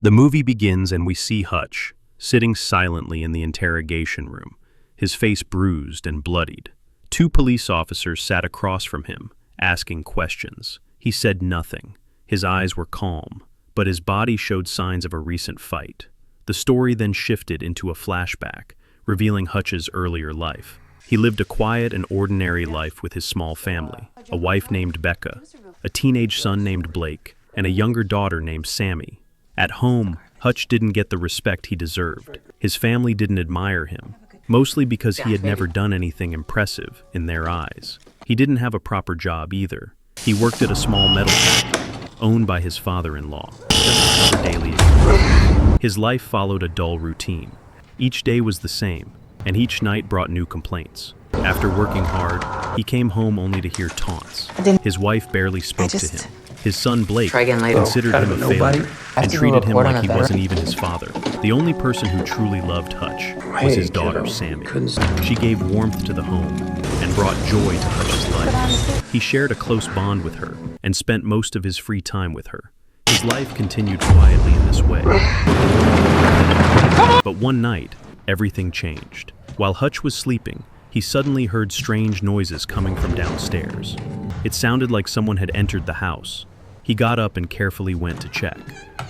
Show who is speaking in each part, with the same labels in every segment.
Speaker 1: The movie begins and we see Hutch, sitting silently in the interrogation room, his face bruised and bloodied. Two police officers sat across from him, asking questions. He said nothing. His eyes were calm, but his body showed signs of a recent fight. The story then shifted into a flashback, revealing Hutch's earlier life. He lived a quiet and ordinary life with his small family, a wife named Becca, a teenage son named Blake, and a younger daughter named Sammy. At home, Hutch didn't get the respect he deserved. His family didn't admire him, mostly because he had never done anything impressive in their eyes. He didn't have a proper job either. He worked at a small metal factory, owned by his father-in-law, just to cover daily expenses. His life followed a dull routine. Each day was the same, and each night brought new complaints. After working hard, he came home only to hear taunts. His wife barely spoke to him. His son Blake considered him a failure and treated him like he wasn't even his father. The only person who truly loved Hutch was his daughter Sammy. She gave warmth to the home and brought joy to Hutch's life. He shared a close bond with her and spent most of his free time with her. His life continued quietly in this way. But one night, everything changed. While Hutch was sleeping, he suddenly heard strange noises coming from downstairs. It sounded like someone had entered the house. He got up and carefully went to check.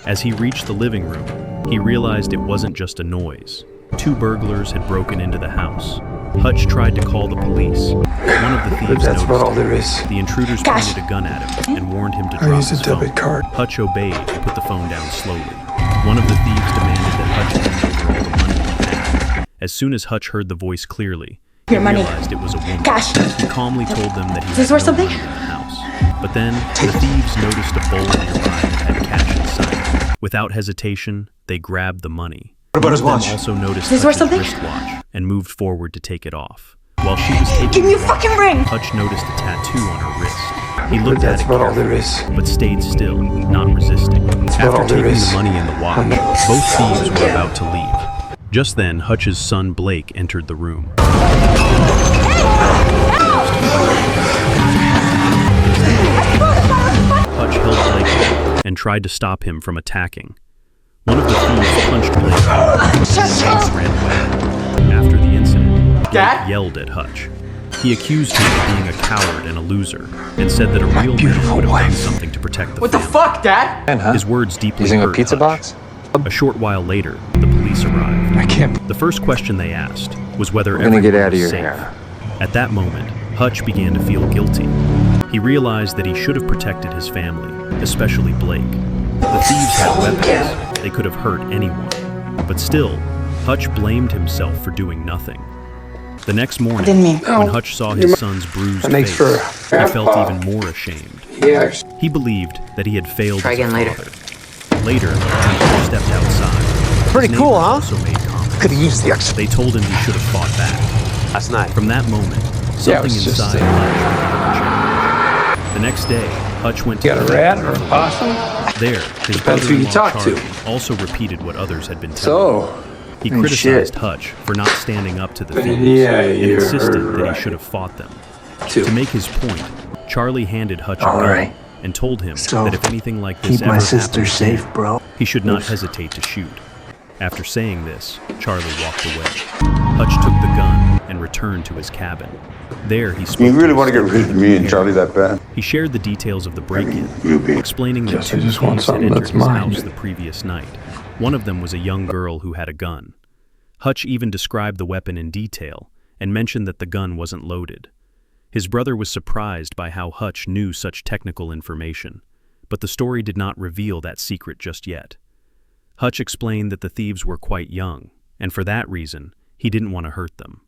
Speaker 1: As he reached the living room, he realized it wasn't just a noise. Two burglars had broken into the house. Hutch tried to call the police. One of the thieves noticed. The intruders pointed a gun at him and warned him to drop his phone. Hutch obeyed and put the phone down slowly. One of the thieves demanded that Hutch hand over all the money he had. As soon as Hutch heard the voice clearly, he realized it was a woman. He calmly told them that he had no money in the house. But then, the thieves noticed a bowl nearby that had cash inside. Without hesitation, they grabbed the money.
Speaker 2: What about his watch?
Speaker 1: Also noticed Hutch's wristwatch and moved forward to take it off. While she was taking
Speaker 3: Give me a fucking ring!
Speaker 1: Hutch noticed a tattoo on her wrist. He looked at it
Speaker 2: all there is.
Speaker 1: carefully, but stayed still, not resisting. After taking the money and the watch, both thieves were about to leave. Just then, Hutch's son Blake entered the room. Hutch held Blake and tried to stop him from attacking. One of the thieves punched Blake and ran away. After the incident, Blake yelled at Hutch. He accused him of being a coward and a loser, and said that a real man would have done something to protect the family.
Speaker 4: What the fuck, Dad?
Speaker 1: His words deeply
Speaker 2: Using
Speaker 1: hurt
Speaker 2: a pizza
Speaker 1: Hutch.
Speaker 2: box?
Speaker 1: A short while later, the police arrived.
Speaker 2: I can't.
Speaker 1: The first question they asked was whether
Speaker 2: We're gonna
Speaker 1: everyone
Speaker 2: get out of
Speaker 1: was
Speaker 2: your
Speaker 1: safe.
Speaker 2: hair.
Speaker 1: At that moment, Hutch began to feel guilty. He realized that he should have protected his family, especially Blake. The thieves had weapons. They could have hurt anyone. But still, Hutch blamed himself for doing nothing. The next morning, when Hutch saw his son's bruised face, he felt even more ashamed. He believed that he had failed as a father. Later, when Hutch stepped outside,
Speaker 5: Pretty
Speaker 1: his
Speaker 5: cool,
Speaker 1: neighbors
Speaker 5: huh?
Speaker 1: also made comments.
Speaker 5: Could have used the extra.
Speaker 1: They told him he should have fought back.
Speaker 5: Last night.
Speaker 1: From that moment, something inside Hutch began to change. The next day, Hutch went to
Speaker 2: You got a rat or a possum?
Speaker 1: There, his
Speaker 2: Depends who you
Speaker 1: brother-in-law
Speaker 2: talk to.
Speaker 1: Charlie also repeated what others had been telling him. He criticized Hutch for not standing up to the thieves and insisted that he should have fought them. To make his point, Charlie handed Hutch a gun and told him that if anything like this ever happened again,
Speaker 5: bro.
Speaker 1: he should not hesitate to shoot. After saying this, Charlie walked away. Hutch took the gun and returned to his cabin. There he spoke.
Speaker 6: You really want to get rid of me and Charlie that bad?
Speaker 1: He shared the details of the break-in, explaining that two
Speaker 2: just want
Speaker 1: thieves had
Speaker 2: something
Speaker 1: entered
Speaker 2: that's
Speaker 1: his
Speaker 2: mine.
Speaker 1: house the previous night. One of them was a young girl who had a gun. Hutch even described the weapon in detail and mentioned that the gun wasn't loaded. His brother was surprised by how Hutch knew such technical information, but the story did not reveal that secret just yet. Hutch explained that the thieves were quite young, and for that reason, he didn't want to hurt them.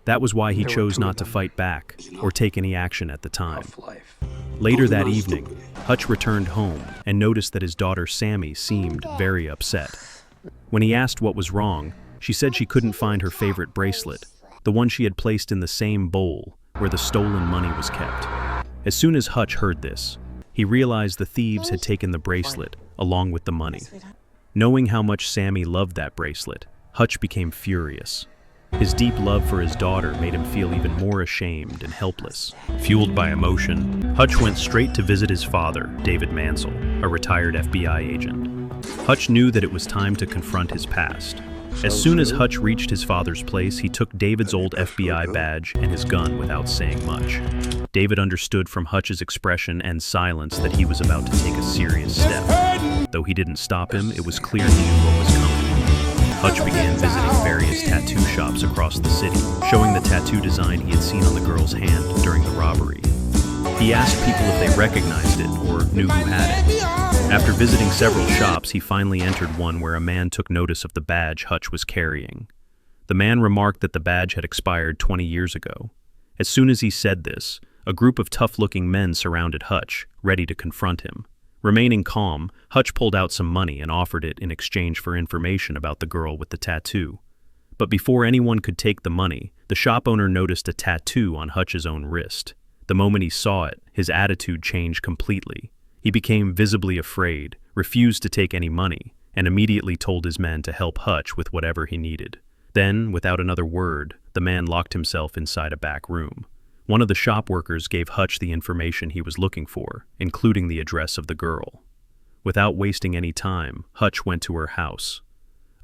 Speaker 1: That was why he chose not to fight back or take any action at the time. Later that evening, Hutch returned home and noticed that his daughter Sammy seemed very upset. When he asked what was wrong, she said she couldn't find her favorite bracelet, the one she had placed in the same bowl where the stolen money was kept. As soon as Hutch heard this, he realized the thieves had taken the bracelet along with the money. Knowing how much Sammy loved that bracelet, Hutch became furious. His deep love for his daughter made him feel even more ashamed and helpless. Fueled by emotion, Hutch went straight to visit his father, David Mansell, a retired FBI agent. Hutch knew that it was time to confront his past. As soon as Hutch reached his father's place, he took David's old FBI badge and his gun without saying much. David understood from Hutch's expression and silence that he was about to take a serious step. Though he didn't stop him, it was clear he knew what was coming. Hutch began visiting various tattoo shops across the city, showing the tattoo design he had seen on the girl's hand during the robbery. He asked people if they recognized it or knew who had it. After visiting several shops, he finally entered one where a man took notice of the badge Hutch was carrying. The man remarked that the badge had expired 20 years ago. As soon as he said this, a group of tough-looking men surrounded Hutch, ready to confront him. Remaining calm, Hutch pulled out some money and offered it in exchange for information about the girl with the tattoo. But before anyone could take the money, the shop owner noticed a tattoo on Hutch's own wrist. The moment he saw it, his attitude changed completely. He became visibly afraid, refused to take any money, and immediately told his men to help Hutch with whatever he needed. Then, without another word, the man locked himself inside a back room. One of the shop workers gave Hutch the information he was looking for, including the address of the girl. Without wasting any time, Hutch went to her house.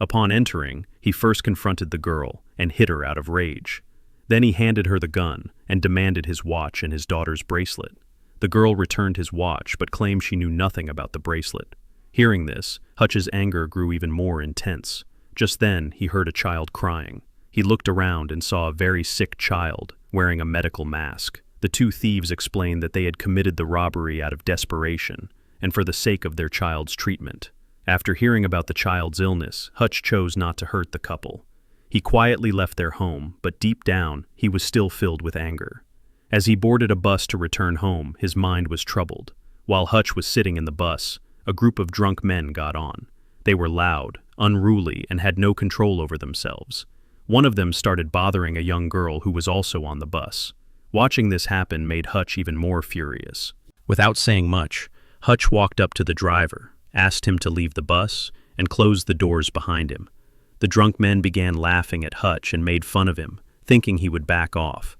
Speaker 1: Upon entering, he first confronted the girl and hit her out of rage. Then he handed her the gun and demanded his watch and his daughter's bracelet. The girl returned his watch but claimed she knew nothing about the bracelet. Hearing this, Hutch's anger grew even more intense. Just then, he heard a child crying. He looked around and saw a very sick child wearing a medical mask. The two thieves explained that they had committed the robbery out of desperation and for the sake of their child's treatment. After hearing about the child's illness, Hutch chose not to hurt the couple. He quietly left their home, but deep down, he was still filled with anger. As he boarded a bus to return home, his mind was troubled. While Hutch was sitting in the bus, a group of drunk men got on. They were loud, unruly, and had no control over themselves. One of them started bothering a young girl who was also on the bus. Watching this happen made Hutch even more furious. Without saying much, Hutch walked up to the driver, asked him to leave the bus, and closed the doors behind him. The drunk men began laughing at Hutch and made fun of him, thinking he would back off.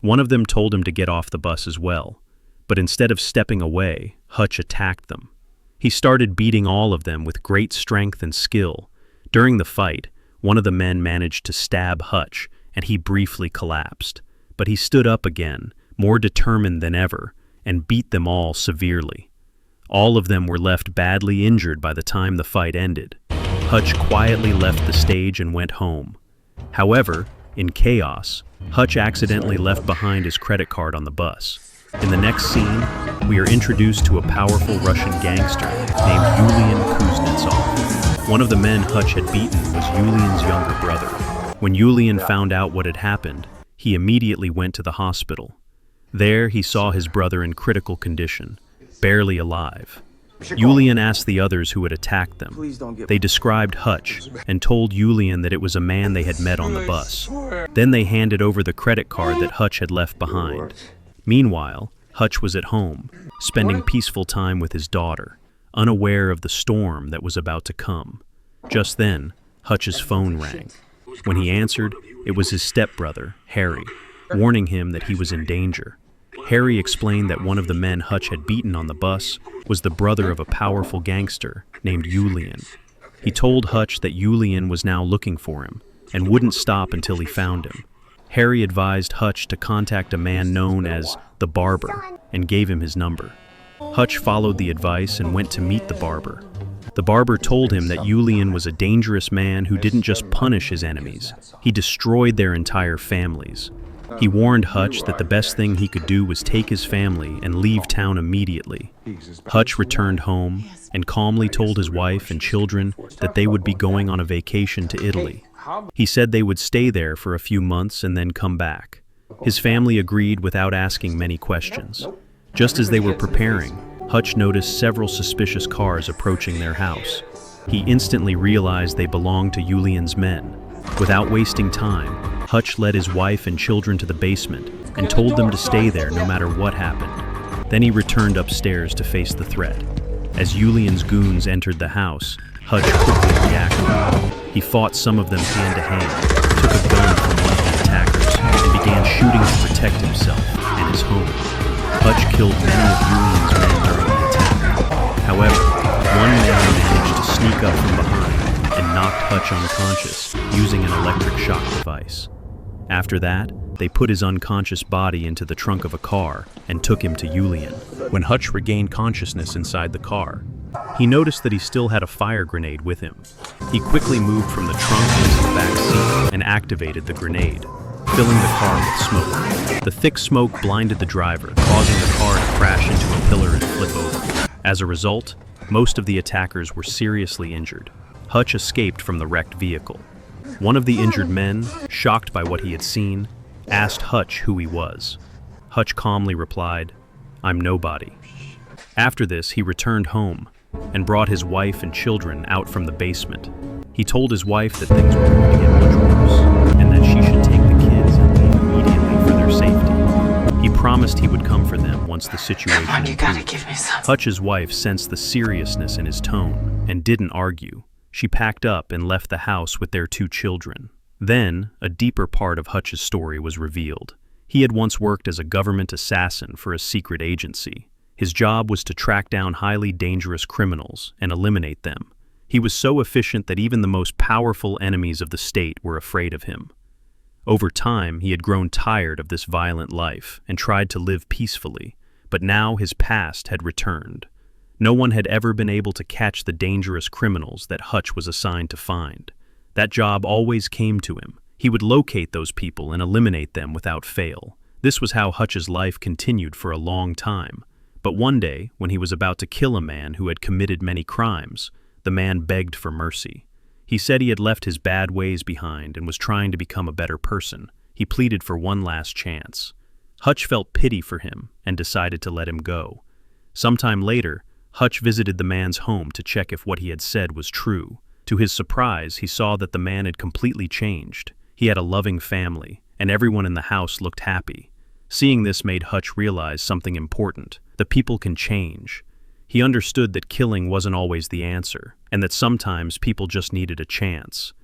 Speaker 1: One of them told him to get off the bus as well, but instead of stepping away, Hutch attacked them. He started beating all of them with great strength and skill. During the fight, one of the men managed to stab Hutch, and he briefly collapsed. But he stood up again, more determined than ever, and beat them all severely. All of them were left badly injured by the time the fight ended. Hutch quietly left the stage and went home. However, in chaos, Hutch accidentally left behind his credit card on the bus. In the next scene, we are introduced to a powerful Russian gangster named Ilya Naishuller. One of the men Hutch had beaten was Yulian's younger brother. When Yulian found out what had happened, he immediately went to the hospital. There, he saw his brother in critical condition, barely alive. Yulian asked the others who had attacked them. They described Hutch and told Yulian that it was a man they had met on the bus. Then they handed over the credit card that Hutch had left behind. Meanwhile, Hutch was at home, spending peaceful time with his daughter, unaware of the storm that was about to come. Just then, Hutch's phone rang. When he answered, it was his stepbrother, Harry, warning him that he was in danger. Harry explained that one of the men Hutch had beaten on the bus was the brother of a powerful gangster named Yulian. He told Hutch that Yulian was now looking for him and wouldn't stop until he found him. Harry advised Hutch to contact a man known as the Barber and gave him his number. Hutch followed the advice and went to meet the Barber. The Barber told him that Yulian was a dangerous man who didn't just punish his enemies, he destroyed their entire families. He warned Hutch that the best thing he could do was take his family and leave town immediately. Hutch returned home and calmly told his wife and children that they would be going on a vacation to Italy. He said they would stay there for a few months and then come back. His family agreed without asking many questions. Just as they were preparing, Hutch noticed several suspicious cars approaching their house. He instantly realized they belonged to Yulian's men. Without wasting time, Hutch led his wife and children to the basement and told them to stay there no matter what happened. Then he returned upstairs to face the threat. As Yulian's goons entered the house, Hutch quickly reacted. He fought some of them hand-to-hand, took a gun from one of the attackers, and began shooting to protect himself and his home. Hutch killed many of Yulian's men during the attack. However, one man managed to sneak up from behind and knocked Hutch unconscious using an electric shock device. After that, they put his unconscious body into the trunk of a car and took him to Julian. When Hutch regained consciousness inside the car, he noticed that he still had a fire grenade with him. He quickly moved from the trunk into the back seat and activated the grenade, filling the car with smoke. The thick smoke blinded the driver, causing the car to crash into a pillar and flip over. As a result, most of the attackers were seriously injured. Hutch escaped from the wrecked vehicle. One of the injured men, shocked by what he had seen, asked Hutch who he was. Hutch calmly replied, "I'm nobody." After this, he returned home and brought his wife and children out from the basement. He told his wife that things were going to get much worse and that she should take the kids and leave immediately for their safety. He promised he would come for them once the situation
Speaker 3: Come on, you gotta
Speaker 1: improved.
Speaker 3: give me some.
Speaker 1: Hutch's wife sensed the seriousness in his tone and didn't argue. She packed up and left the house with their 2 children. Then, a deeper part of Hutch's story was revealed. He had once worked as a government assassin for a secret agency. His job was to track down highly dangerous criminals and eliminate them. He was so efficient that even the most powerful enemies of the state were afraid of him. Over time, he had grown tired of this violent life and tried to live peacefully, but now his past had returned. No one had ever been able to catch the dangerous criminals that Hutch was assigned to find. That job always came to him. He would locate those people and eliminate them without fail. This was how Hutch's life continued for a long time. But one day, when he was about to kill a man who had committed many crimes, the man begged for mercy. He said he had left his bad ways behind and was trying to become a better person. He pleaded for one last chance. Hutch felt pity for him and decided to let him go. Sometime later, Hutch visited the man's home to check if what he had said was true. To his surprise, he saw that the man had completely changed. He had a loving family, and everyone in the house looked happy. Seeing this made Hutch realize something important. The people can change. He understood that killing wasn't always the answer, and that sometimes people just needed a chance.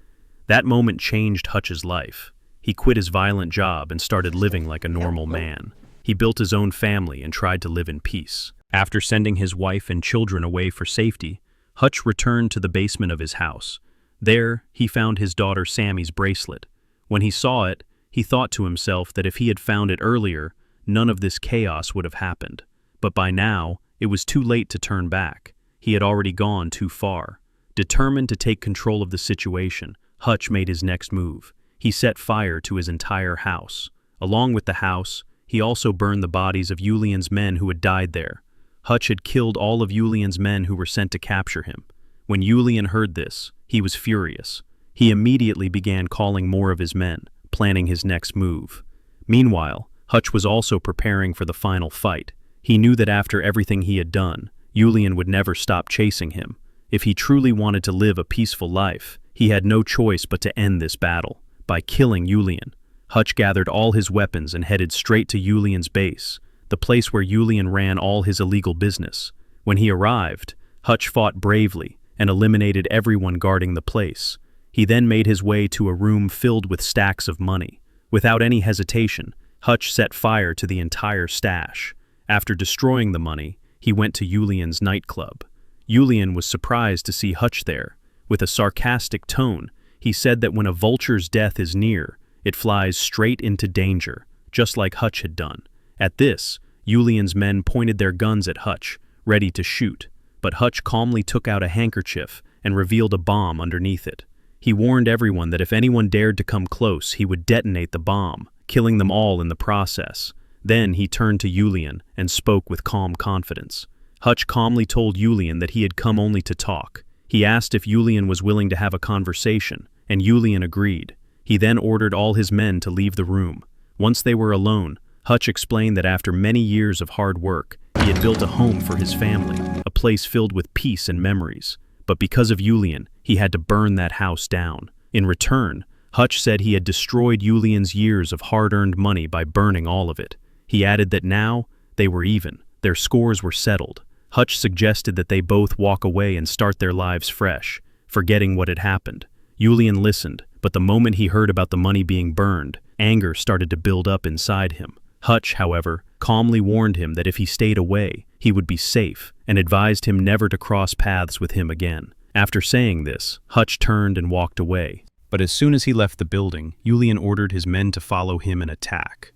Speaker 1: That moment changed Hutch's life. He quit his violent job and started living like a normal man. He built his own family and tried to live in peace. After sending his wife and children away for safety, Hutch returned to the basement of his house. There, he found his daughter Sammy's bracelet. When he saw it, he thought to himself that if he had found it earlier, none of this chaos would have happened. But by now, it was too late to turn back. He had already gone too far. Determined to take control of the situation, Hutch made his next move. He set fire to his entire house. Along with the house, he also burned the bodies of Julian's men who had died there. Hutch had killed all of Julian's men who were sent to capture him. When Julian heard this, he was furious. He immediately began calling more of his men, planning his next move. Meanwhile, Hutch was also preparing for the final fight. He knew that after everything he had done, Julian would never stop chasing him. If he truly wanted to live a peaceful life, he had no choice but to end this battle. By killing Julian, Hutch gathered all his weapons and headed straight to Julian's base, the place where Julian ran all his illegal business. When he arrived, Hutch fought bravely and eliminated everyone guarding the place. He then made his way to a room filled with stacks of money. Without any hesitation, Hutch set fire to the entire stash. After destroying the money, he went to Julian's nightclub. Julian was surprised to see Hutch there. With a sarcastic tone, he said that when a vulture's death is near, it flies straight into danger, just like Hutch had done. At this, Julian's men pointed their guns at Hutch, ready to shoot, but Hutch calmly took out a handkerchief and revealed a bomb underneath it. He warned everyone that if anyone dared to come close, he would detonate the bomb, killing them all in the process. Then he turned to Julian and spoke with calm confidence. Hutch calmly told Julian that he had come only to talk. He asked if Julian was willing to have a conversation, and Julian agreed. He then ordered all his men to leave the room. Once they were alone, Hutch explained that after many years of hard work, he had built a home for his family, a place filled with peace and memories. But because of Julian, he had to burn that house down. In return, Hutch said he had destroyed Julian's years of hard-earned money by burning all of it. He added that now, they were even. Their scores were settled. Hutch suggested that they both walk away and start their lives fresh, forgetting what had happened. Julian listened, but the moment he heard about the money being burned, anger started to build up inside him. Hutch, however, calmly warned him that if he stayed away, he would be safe, and advised him never to cross paths with him again. After saying this, Hutch turned and walked away. But as soon as he left the building, Julian ordered his men to follow him and attack.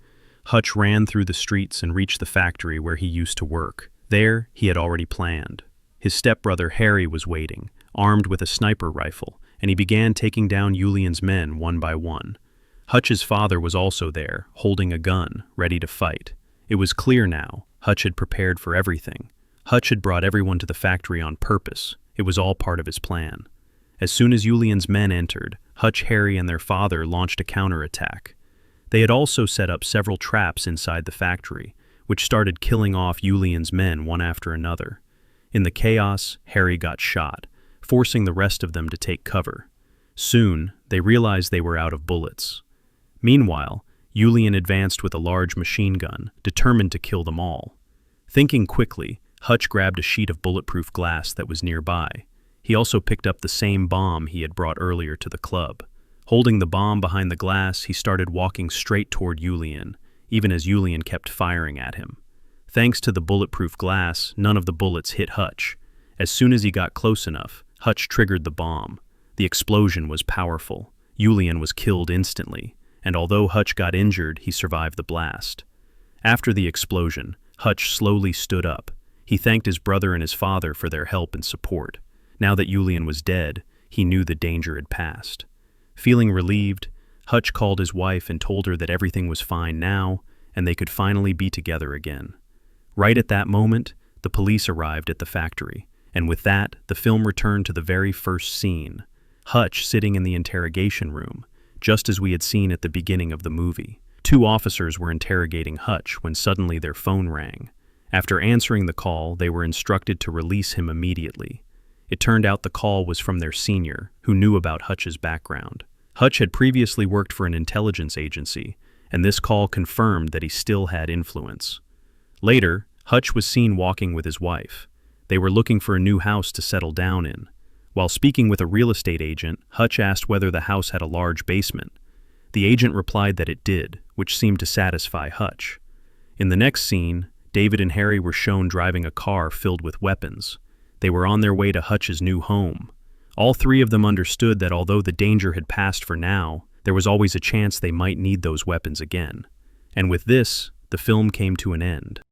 Speaker 1: Hutch ran through the streets and reached the factory where he used to work. There, he had already planned. His stepbrother Harry was waiting, armed with a sniper rifle, and he began taking down Julian's men one by one. Hutch's father was also there, holding a gun, ready to fight. It was clear now, Hutch had prepared for everything. Hutch had brought everyone to the factory on purpose. It was all part of his plan. As soon as Julian's men entered, Hutch, Harry, and their father launched a counterattack. They had also set up several traps inside the factory, which started killing off Julian's men one after another. In the chaos, Harry got shot, forcing the rest of them to take cover. Soon, they realized they were out of bullets. Meanwhile, Julian advanced with a large machine gun, determined to kill them all. Thinking quickly, Hutch grabbed a sheet of bulletproof glass that was nearby. He also picked up the same bomb he had brought earlier to the club. Holding the bomb behind the glass, he started walking straight toward Julian, even as Julian kept firing at him. Thanks to the bulletproof glass, none of the bullets hit Hutch. As soon as he got close enough, Hutch triggered the bomb. The explosion was powerful. Julian was killed instantly, and although Hutch got injured, he survived the blast. After the explosion, Hutch slowly stood up. He thanked his brother and his father for their help and support. Now that Julian was dead, he knew the danger had passed. Feeling relieved, Hutch called his wife and told her that everything was fine now, and they could finally be together again. Right at that moment, the police arrived at the factory, and with that, the film returned to the very first scene. Hutch sitting in the interrogation room, just as we had seen at the beginning of the movie. Two officers were interrogating Hutch when suddenly their phone rang. After answering the call, they were instructed to release him immediately. It turned out the call was from their senior, who knew about Hutch's background. Hutch had previously worked for an intelligence agency, and this call confirmed that he still had influence. Later, Hutch was seen walking with his wife. They were looking for a new house to settle down in. While speaking with a real estate agent, Hutch asked whether the house had a large basement. The agent replied that it did, which seemed to satisfy Hutch. In the next scene, David and Harry were shown driving a car filled with weapons. They were on their way to Hutch's new home. All three of them understood that although the danger had passed for now, there was always a chance they might need those weapons again. And with this, the film came to an end.